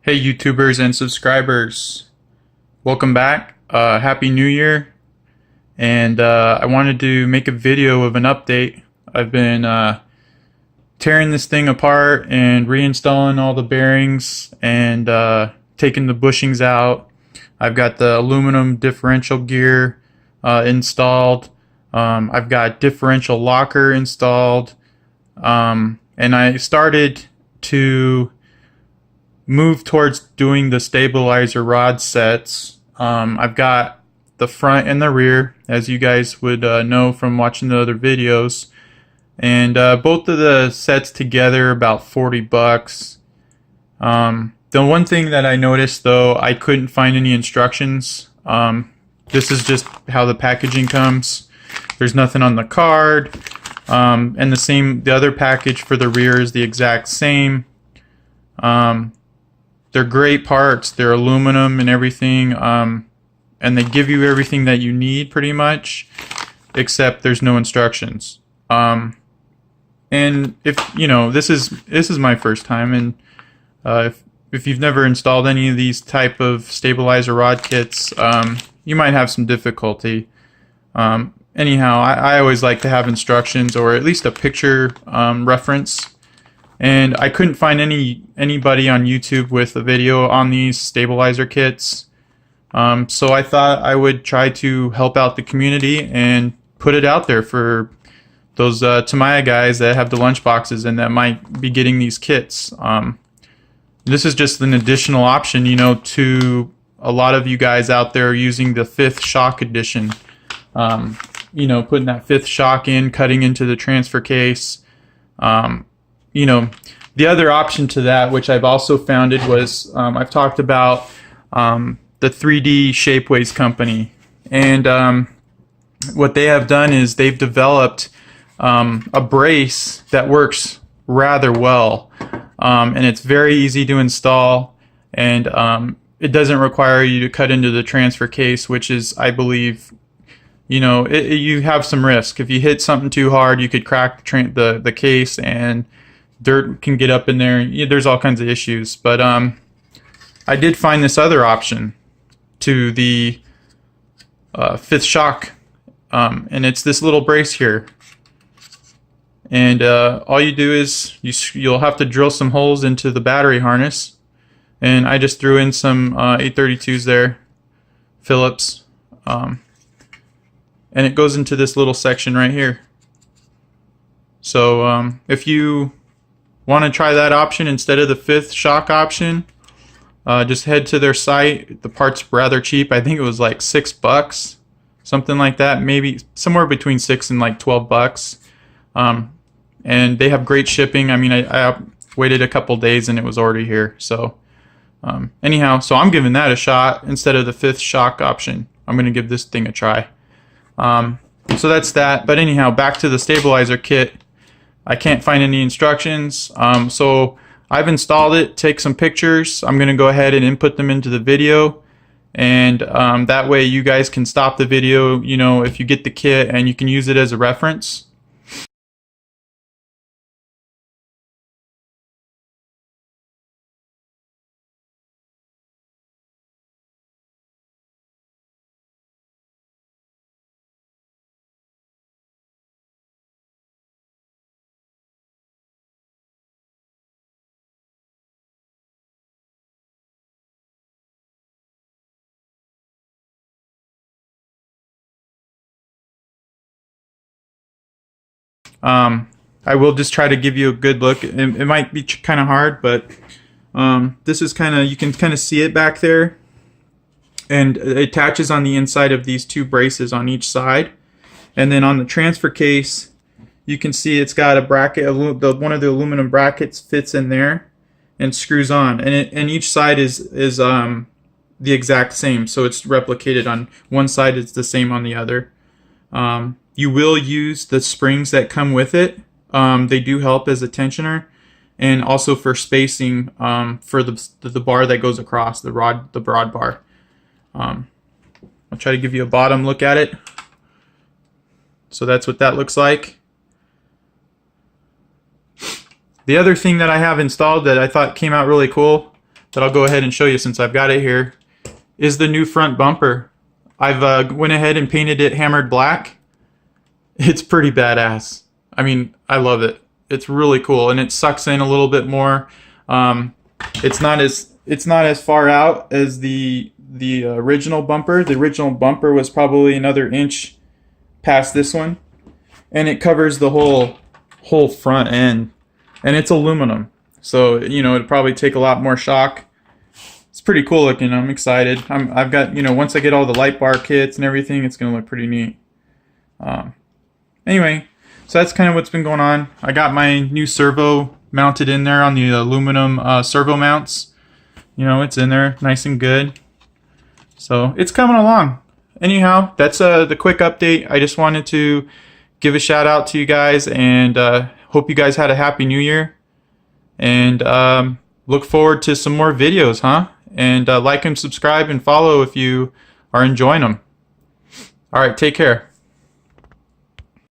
Hey YouTubers and subscribers, welcome back. Happy New Year. And I wanted to make a video of an update. I've been tearing this thing apart and reinstalling all the bearings and taking the bushings out. I've got the aluminum differential gear installed. I've got differential locker installed. And I started to move towards doing the stabilizer rod sets. I've got the front and the rear, as you guys would know from watching the other videos, and both of the sets together about 40 bucks. The one thing that I noticed though, I couldn't find any instructions. This is just how the packaging comes. There's nothing on the card, and the other package for the rear is the exact same. They're great parts. They're aluminum and everything, and they give you everything that you need pretty much, except there's no instructions. And if you know, this is my first time, and if you've never installed any of these type of stabilizer rod kits, you might have some difficulty. Anyhow, I always like to have instructions or at least a picture reference. And I couldn't find anybody on YouTube with a video on these stabilizer kits. So I thought I would try to help out the community and put it out there for those Tamiya guys that have the lunchboxes and that might be getting these kits. This is just an additional option, you know, to a lot of you guys out there using the 5th shock edition. You know, putting that 5th shock in, cutting into the transfer case. You know, the other option to that, which I've also founded, was I've talked about the 3D Shapeways company, and what they have done is they've developed a brace that works rather well, and it's very easy to install, and it doesn't require you to cut into the transfer case, which is, I believe, you know, you have some risk. If you hit something too hard, you could crack the case, and dirt can get up in there. There's all kinds of issues. But I did find this other option to the 5th shock, and it's this little brace here. And all you do is you'll have to drill some holes into the battery harness, and I just threw in some 832s there, Phillips, and it goes into this little section right here. So if you want to try that option instead of the 5th shock option, just head to their site. The part's rather cheap. I think it was like $6, something like that, maybe somewhere between 6 and like 12 bucks. And they have great shipping. I mean, I waited a couple days and it was already here. So anyhow, so I'm giving that a shot instead of the 5th shock option. I'm going to give this thing a try. So that's that. But anyhow, back to the stabilizer kit. I can't find any instructions, so I've installed it, take some pictures. I'm going to go ahead and input them into the video, and that way you guys can stop the video, you know, if you get the kit, and you can use it as a reference. I will just try to give you a good look. It might be kind of hard, but this is kind of, you can kind of see it back there, and it attaches on the inside of these 2 braces on each side. And then on the transfer case, you can see it's got a bracket. One of the aluminum brackets fits in there and screws on, and each side is the exact same, so it's replicated on one side. It's the same on the other. You will use the springs that come with it. They do help as a tensioner, and also for spacing for the bar that goes across the broad bar. I'll try to give you a bottom look at it. So that's what that looks like. The other thing that I have installed that I thought came out really cool, that I'll go ahead and show you since I've got it here is the new front bumper. I've went ahead and painted it hammered black. It's pretty badass. I mean, I love it. It's really cool, and it sucks in a little bit more. It's not as far out as the original bumper. The original bumper was probably another inch past this one, and it covers the whole front end, and it's aluminum, so you know it'd probably take a lot more shock. It's pretty cool looking. I'm excited. I've got, you know, once I get all the light bar kits and everything, it's gonna look pretty neat. Anyway, so that's kind of what's been going on. I got my new servo mounted in there on the aluminum servo mounts. You know, it's in there nice and good. So it's coming along. Anyhow, that's the quick update. I just wanted to give a shout out to you guys, and hope you guys had a happy new year. And look forward to some more videos, huh? And like and subscribe and follow if you are enjoying them. All right, take care.